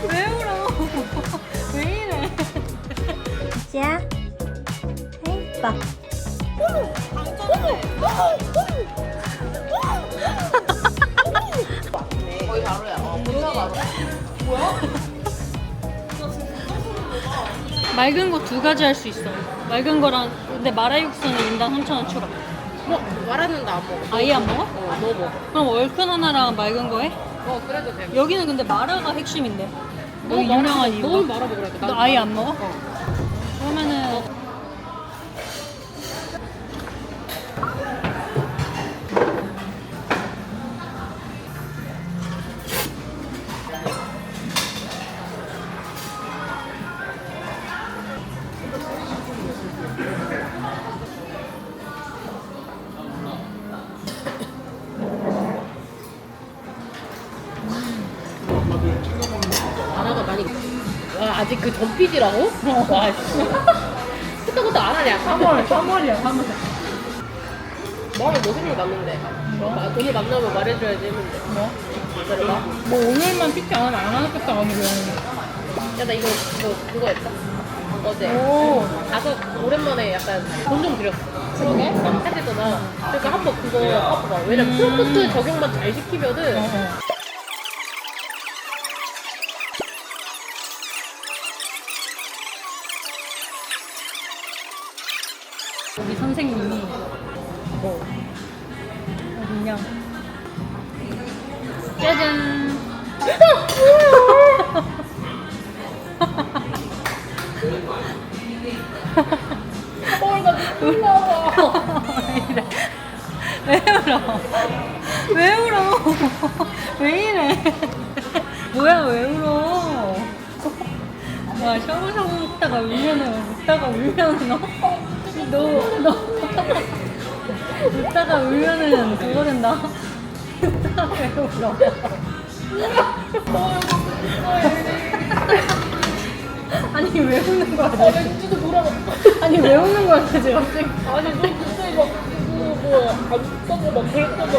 왜 울어? 왜 이래? 자, 해봐. 거의 바로야. 문화 바로. 뭐야? 맑은 거 두 가지 할 수 있어. 맑은 거랑 근데 마라육수는 인당 3,000원 추가. 말하는데 안 먹어. 아예 안 먹어? 너 먹어. 그럼 얼큰 하나랑 맑은 거 해? 그래도 돼. 여기는 근데 마라가 핵심인데. 여기 유명한 이유가. 너무 말아 먹으라니까. 너 아예 안 먹어? 그러면은 바나나 많이. 와, 아직 그 전피지라고? 와, 씨. 그때부터 안 하냐? 3월이야 3월. 말을 뭐 생각 났는데. 돈을 만나면 말해줘야지 했는데. 뭐? 기다려봐. 뭐 오늘만 PT 안 하면 안 하겠다 아니고. 야, 나 그거 했다. 어제. 오. 가서 오랜만에 약간 돈 좀 들였어. 그러게? 해지잖아. 그러니까 한번 그거 해봐. 왜냐면 프로포트 적용만 잘 시키면은 우리 선생님이 어디냐? 짜잔. 나 눈물 나와. 왜 울어? 왜 울어? 왜 이래? 뭐야 왜 울어? 와 샤워샤워 웃다가 울면은 너 웃다가 울면은 그거 된다. 웃다가 왜 울어? 아니 왜 웃는 거야? 렌즈도 돌아가. 아니 왜 웃는 거야 지금 갑자기? 아니 너 그때 막안 썼고 막 그랬잖아.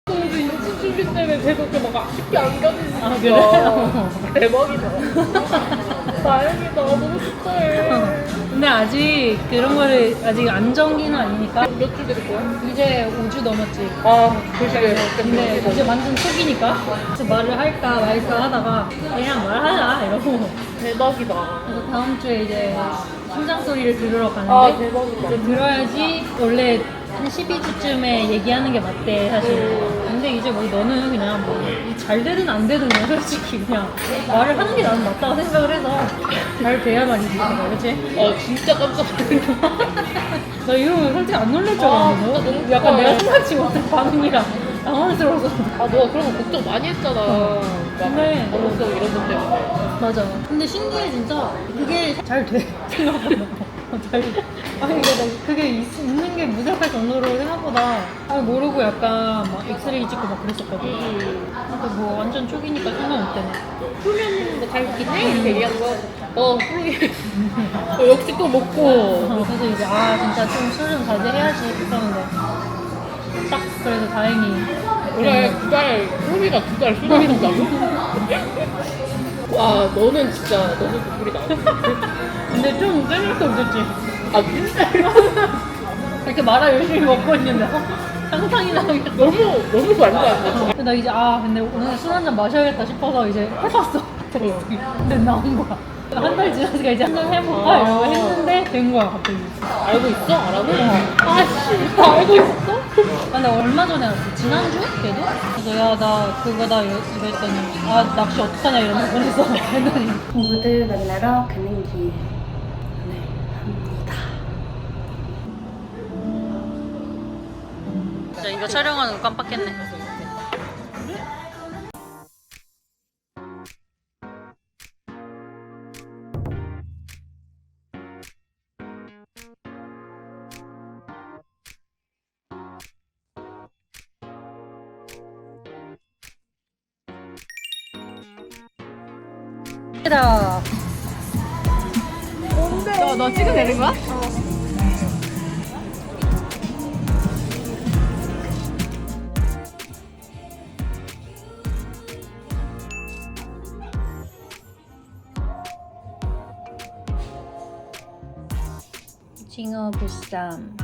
근데 인지 준비 때문에 계속 막 쉽게 안 가지니까. 아 그래? 대박이다. 다행이다. 너무 축하해. 근데 아직 그런 거를 아직 안정기는 아니니까 몇 주 될 거야? 이제 5주 넘었지. 글쎄. 근데 이제 완전 초기니까 그래서 말을 할까 말까 하다가 그냥 말하자 이러고 대박이다. 그래서 다음 주에 이제 심장 소리를 들으러 가는데 대박이다. 이제 들어야지 원래 한 12주쯤에 얘기하는 게 맞대 사실. 근데 이제 뭐 너는 그냥 뭐 잘 되든 안 되든 그냥 솔직히 그냥 말을 하는 게 나는 맞다고 생각을 해서 잘 돼야만이지 내가 그치? 진짜 깜짝 놀랐어. 나 이러면 솔직히 안 놀랄 줄 알았는데 진짜 너무 약간 좋아해. 내가 생각지 못한 반응이라 당황스러워서 너가 그런 거 걱정 많이 했잖아. 근데 언어성 이런 것 때문에. 맞아. 근데 신기해 진짜 그게 잘 돼. 생각보다. 잘 돼. 아니 그게 있는 게 무색할 정도로 생각보다 모르고 약간 막 엑스레이 찍고 막 그랬었거든. 근데 뭐 완전 초기니까 상관 없대네. 훈련은 뭐잘 있긴 해? 이렇게 얘기한 거야. 그러게. 역시 또 먹고. 그래서 이제 진짜 좀 술 좀 자제해야지 했었는데 딱 그래서 다행히 그래, 2달, 소리가 2달 술 마신다고? 와, 너는 진짜 너무 부풀이다. 근데 좀 떼밀도 없었지. 진짜? 이렇게 말아 열심히 먹고 있는데 상상이 나겠어. 너무 말도 안 돼. 근데 나 이제 근데 오늘 술 한 잔 마셔야겠다 싶어서 이제 해봤어. 근데 나온 거야. 한 달 지났으니까 이제 한 잔 해볼까 이러고 했는데 된 거야 갑자기. 알고 있어? 알아는? 씨, 알고 있어? 근데 얼마 전에 왔어. 지난주? 걔도? 그래서 야 나 그거다 이랬더니 낚시 어떡하냐 이러면서 그래서 했더니 모두 만나러 가는 길. 네, 합니다. 진짜 이거 촬영하는 거 깜빡했네. 다 너 찍어내는 거야? 싱어 보쌈.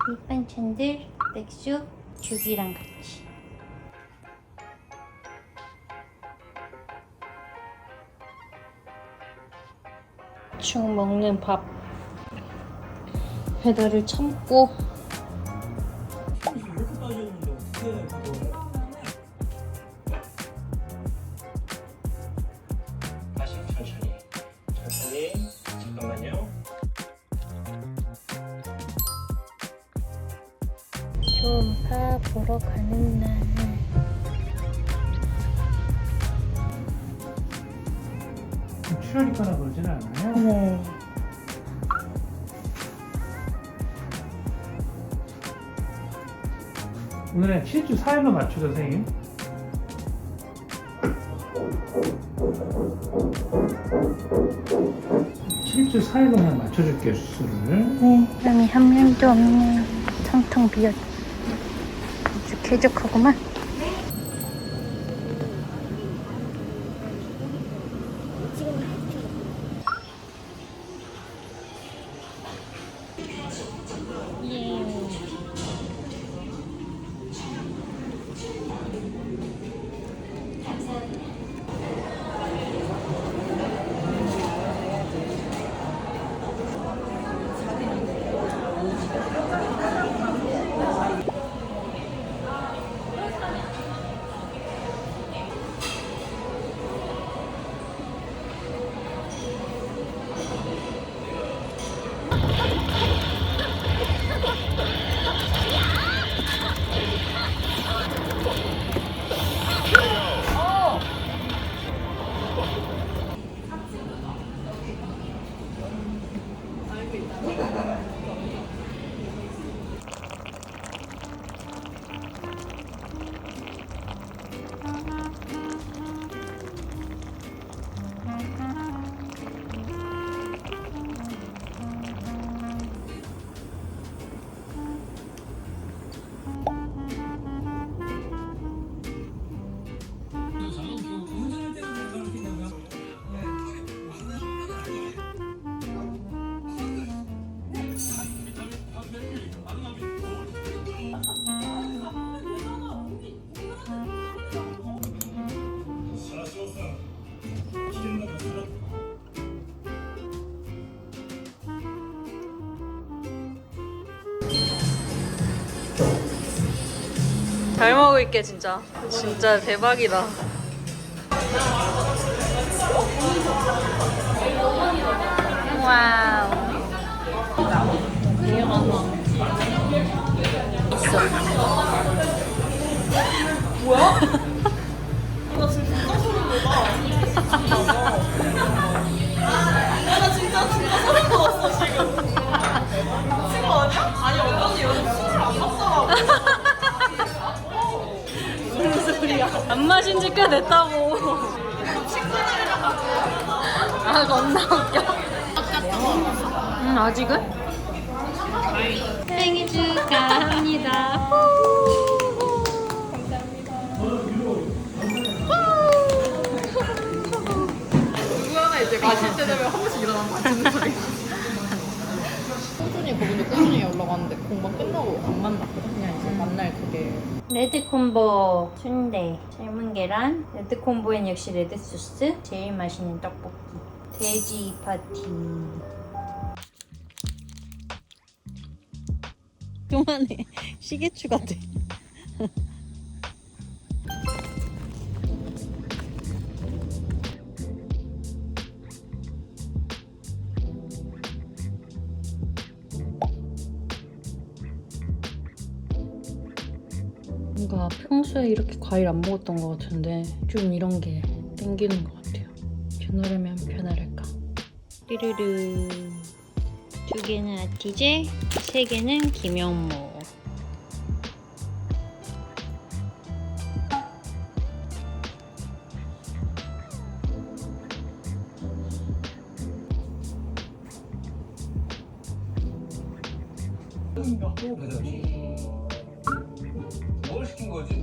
밑반찬들 맥주, 죽이랑 같이. 대충 먹는 밥. 배달을 참고. 다시 천천히 잠깐만요. 초음파 보러 가는 날. 출혈이거나 그러지는 않아요? 네. 오늘은 7주 4일로 맞추죠, 선생님? (7주 4일로) 그냥 맞춰줄게요, 수술을. 네, 사람이 한 명도 없네요. 텅텅 비었. 아주 쾌적하구만. 잘 먹을게 진짜. 진짜 대박이다. 와우. 뭐야? 나 지금 진짜 소름 돋아. 나 진짜 소름 돋았어 지금. 미친 거 아니야? 아니 어쩐지 요즘 술을 안 먹더라고. 무슨 소리야? 안 마신 지 꽤 됐다고. 친구들이랑 같이 아 겁나 웃겨. 아직은? 생일 축하합니다. 누구 하나 이제 마실 때 되면 한 번씩 일어나는 거 듣는 소리. 꾸준히 거기도 꾸준히 연락 왔는데 공방 끝나고 안 만났거든. 그냥 이제 만날 그게. 레드콤보 순대, 삶은 계란, 레드콤보엔 역시 레드소스, 제일 맛있는 떡볶이, 돼지 파티. 그만해. 시계추 같아. 뭔가 평소에 이렇게 과일 안 먹었던 것 같은데 좀 이런 게 땡기는 것 같아요. 변하려면 변하랄까. 띠르르. 2개는 아티제, 3개는 김영모. 뭘 시킨 거지?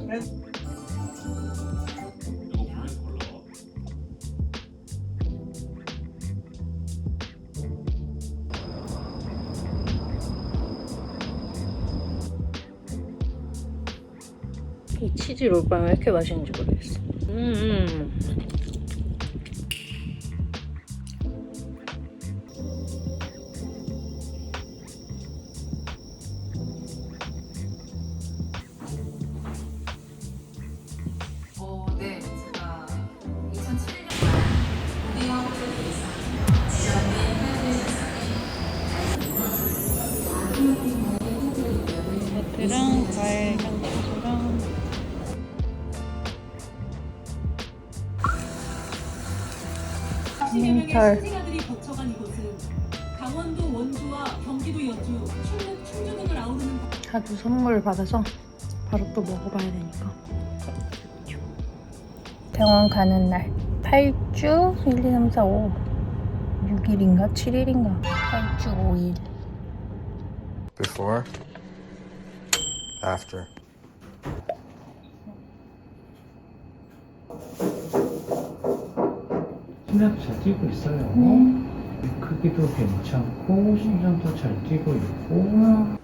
이 치즈 롤빵 왜 이렇게 맛있는지 모르겠어. 네, 제가 2007년 고등학교 이것들랑 과일 향초랑 달. 신생아들이 거쳐간 이곳은 강원도 원주와 경기도 연주, 충북 충주 등을 아우르는 자주 선물 받아서 바로 또 먹어봐야 되니까. 병원 가는 날 8주 1, 2, 3, 4, 5 6일인가 7일인가 8주 5일. Before, after. 심장도 잘 뛰고 있어요. 크기도 괜찮고 심장도 잘 뛰고 있고.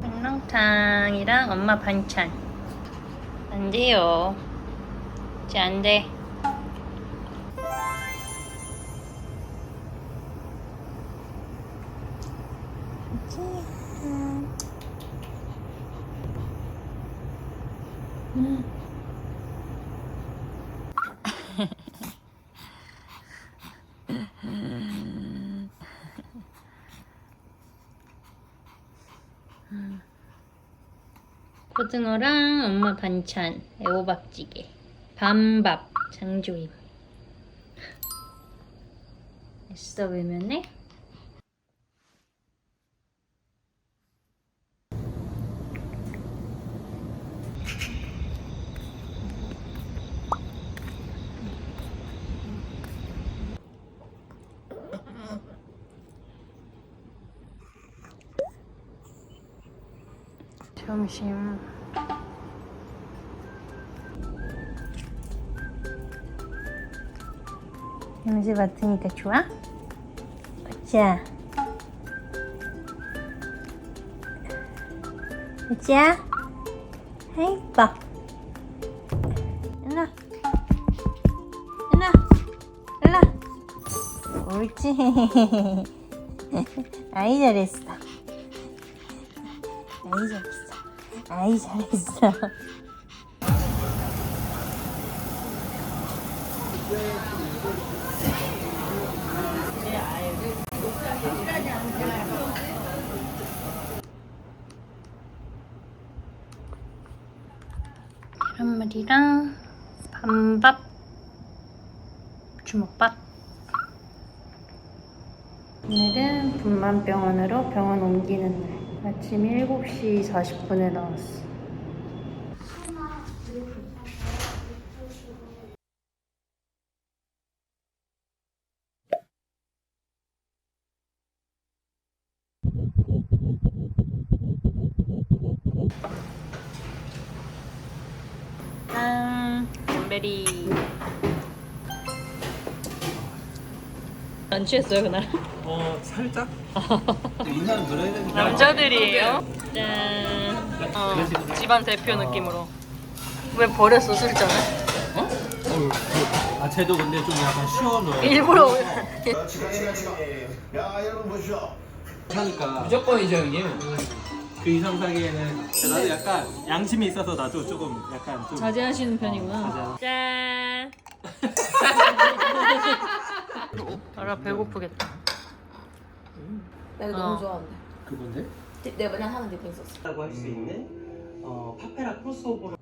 설렁탕이랑 엄마 반찬. 안 돼요. 이제 안 돼. 고등어랑 엄마 반찬, 애호박찌개, 밤밥, 장조림. 애써 보면은 점심. 냄새 맡으니까 좋아? 자, 자, 아이뻐. 일로, 일로, 일로. 옳지. 아이 잘했어. 아이 잘했어. 아이 잘했어. 계란말이랑 밤밥, 주먹밥. 오늘은 분만병원으로 병원 옮기는 날. 아침 7시 40분에 나왔어. 짠! 잼베리. 안 취했어요 그날? 살짝? 인사는 드려야 되니까. 남자들이에요? 짠. 집안 대표 느낌으로. 왜 버렸어 술잔을? 어? 아 쟤도 근데 좀 약간 쉬워져요. 일부러 야 여러분 보시오. 하니까 무조건이죠 형님. 그 이상 사기에는 나도 약간 양심이 있어서 나도 조금 약간 좀 자제하시는 편이구나. 자제. 짠. 알아 배고프겠다. 나 이거 어. 너무 좋아하는데. 그건데? 내가 맨날 하는 디펜스 없어. 라고 할 수 있는 파페라 크로스오버로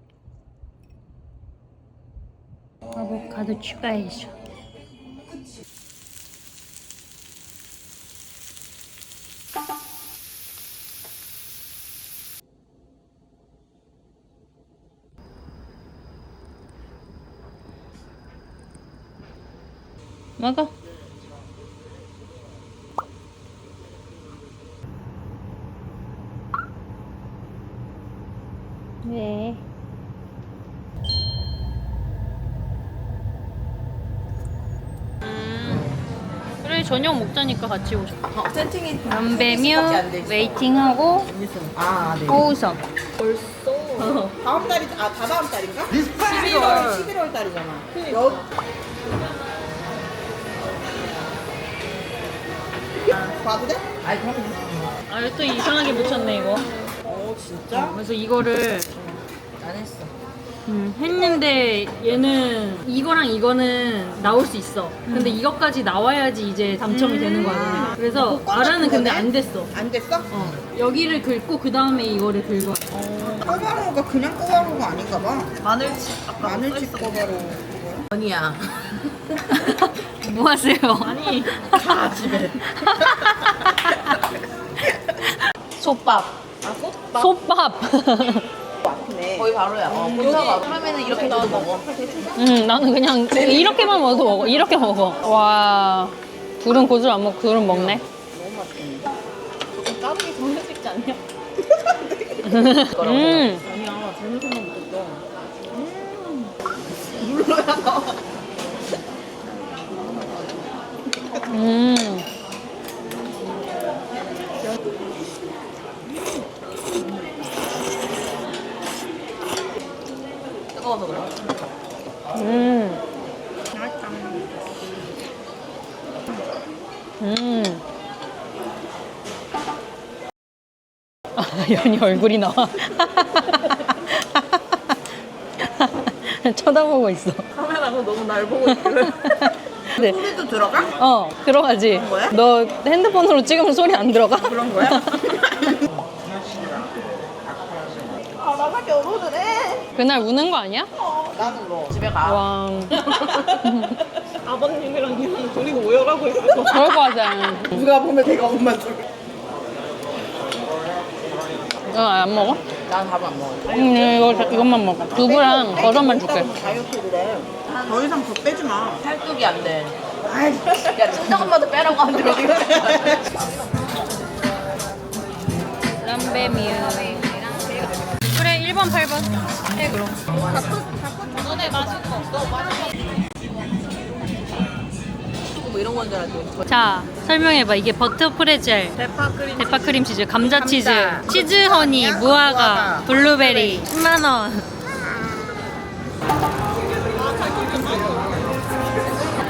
아보카도 추가해줘. 먹어. 왜? 그래 저녁 먹자니까 같이 오자. 세팅이 담배뮤 웨이팅하고 아 네. 호우섬. 다음 달이 다다음 달인가? 11월 달이잖아. 봐도 돼? 아니 그럼 아 또 이상하게 묻혔네 이거. 진짜? 그래서 이거를 안 했어. 했는데 얘는 이거랑 이거는 나올 수 있어. 근데 이것까지 나와야지 이제 당첨이 되는 거야. 그래서 아라는 근데 안 됐어. 안 됐어? 어. 여기를 긁고 그 다음에 이거를 긁어. 꼬바로우가 그냥 꼬바로우가 아닌가 봐. 마늘칩 꼬바로우. 원이야. 뭐 하세요? 아니 가 집에. 솥밥. 솥밥. 네. 거의 바로야. 본사가 그러면은 이렇게 해도 먹어. 나는 그냥 이렇게만 먹어도 먹어. 이렇게 먹어. 와. 둘은 고수를 안 먹고 둘은 먹네. 까르기 정말 찍지 않냐? 음. 아니야, 잘못 생각 못했어. 물러야 너. 뜨거워서 그래. 아, 연이 얼굴이 나와. 쳐다보고 있어. 카메라가 너무 날 보고 있길래. 네. 소리도 들어가? 들어가지. 거야? 너 핸드폰으로 찍으면 소리 안 들어가? 그런 거야? 아, 나가 결혼을 해. 그날 우는 거 아니야? 나는 너. 집에 가. 와. 아버님이랑 니랑 둘이 모여가고 있어. 그럴 거 같아. 누가 보면 내가 엄마 줄. 안 먹어? 난 밥을 안 먹어. 이것만 먹어. 두부랑 버섯만 줄게. 다이어트를 해. 더 이상 더 빼지 마. 팔뚝이 안 돼. 야 친정엄마도 빼라고 하는데 어디가 람베뮤. 그래 1번 8번 해 그럼. 너네 맛있는 거 없어? 뭐 이런 건 줄 알았지. 자 설명해봐. 이게 버터 프레첼, 대파 크림 치즈, 감자 치즈, 치즈 허니, 무화과, 블루베리 10만 원.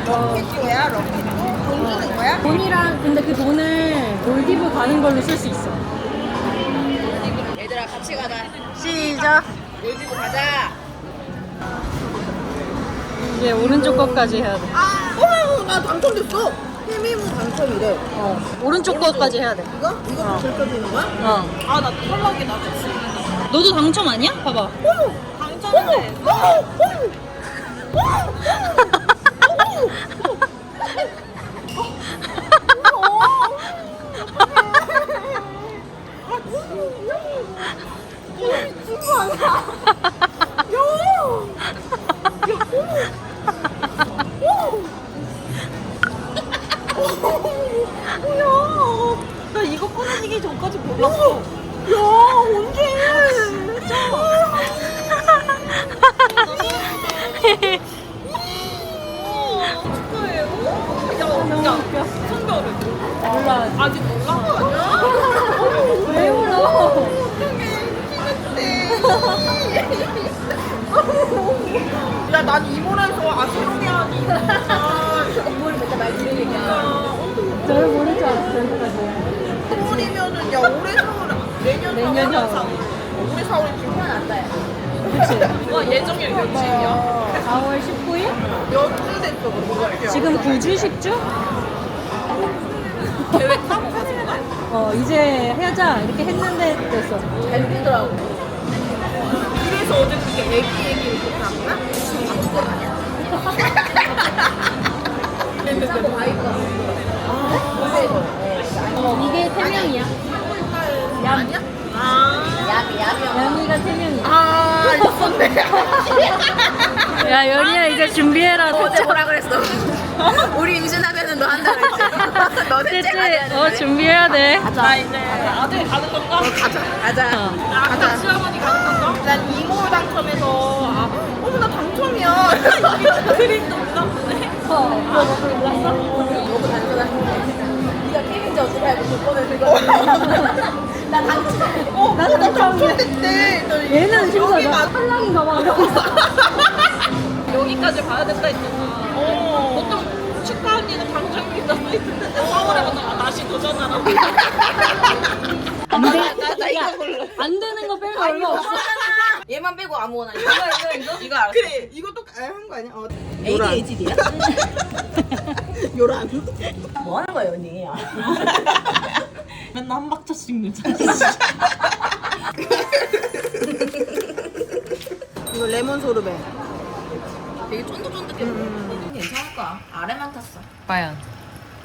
럭키쇼야, 럭키쇼. 돈 주는 거야? 돈이랑 근데 그 돈을 몰디브 가는 걸로 쓸 수 있어. 얘들아 같이 가자. 시작. 몰디브 가자. 이제 오른쪽 것까지 해야 돼. 나 당첨됐어. 해미무 당첨이래. 오른쪽 것까지 해야 돼. 이거? 이거 결정되는 거야? 아, 나 탈락이다. 너도 당첨 아니야? 봐봐. 당첨인데. 나 이거 끊어지기 전까지 몰랐어. 야, 언제? 왜 울어? 야, 난 이모라서 저를 모를 줄 알았어요, 여기까지. 4월이면은 야 올해 4월 내년 4월 올해 4월이 지금 낫다. 그치? 와 예정일 며칠이야? 4월 19일? 몇 주 됐어 그거? 지금 9주, 10주? 계획 딱 하는 거. 이제 헤어져. 이렇게 했는데 됐어. 잘 되더라고. 그래서 어제 그렇게 얘기를 못한 거야? 그건 아니야. 근데 바이가 이게 3명이야. 아니야? 연이가 3명이야. 아 있었네. 야, 연이야, 이제 준비해라. 어제 뭐라 그랬어? 우리 임신하면은 너 한다 그랬지? 너 셋째 가야 돼. 준비해야 돼. 나 이제 아들 가는 건가? 가자. 가자. 시어머니 가는 건가? 난 이모 당첨해서 어머 나 당첨이야. 그림도 없나 보네. 너무 단순한. 네가 케이크인지 어떻게 알고 조건을 들거든. 나 당첨. 나 당첨됐대. 얘는 심지어 탈락인가 봐. 여기까지 봐야 된다 했잖아. 보통 축하 언니는 당첨이다 했는데 4월에 가서 다시 도전하라. 안 돼. 나 이거 볼래. 안 되는 거 빼고 얼마 없어. 얘만 빼고 아무거나. 이거 알았어. 그래 이것도 한 거 아니야? ADHD야? 요란. 뭐 하는 거야 언니? 맨날 한 박자씩 넣자. 이거 레몬 소르베. 되게 쫀득쫀득해. 괜찮을 거야. 아래만 탔어. 과연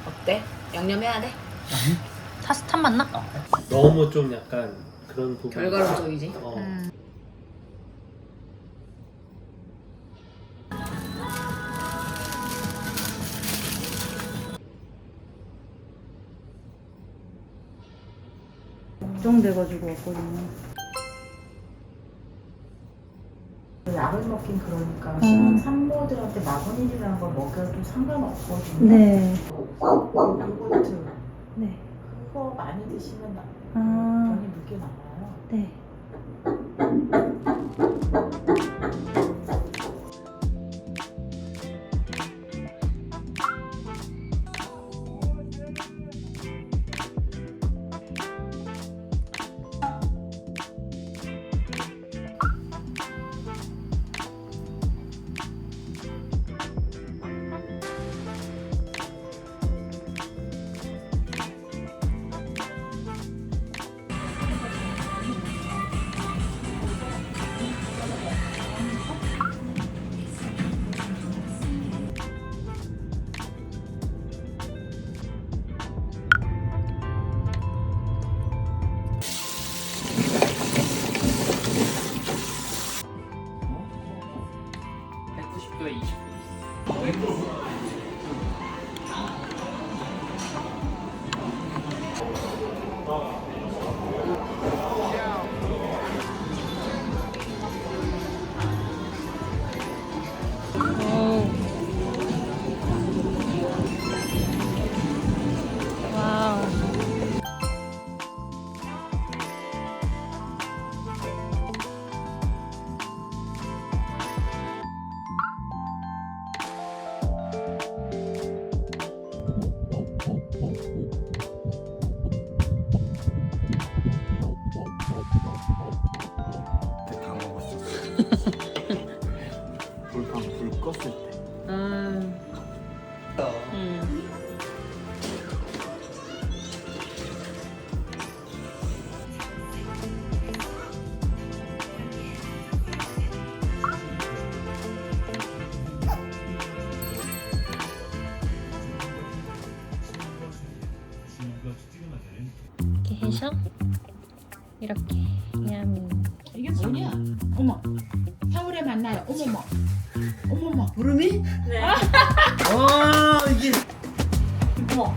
어때? 양념해야 돼? 타스탄 맞나? 너무 좀 약간 그런 부분. 결과론적이지. 걱정돼가지고 왔거든요. 약을 먹긴 그러니까 신혼 산모들한테 마그네슘이라는 걸 먹여도 상관없거든요. 네. 요거트 네. 그거 많이 드시면 아, 병이 늦게 나와요. 네. 다 먹었어. 불판 불 껐을 때. 이렇게 해서 이렇게 야미. 이게 뭐냐? 어머 4월에 만나요. 어머머. 어머머. 구름이? 네. 와 이게. 어머.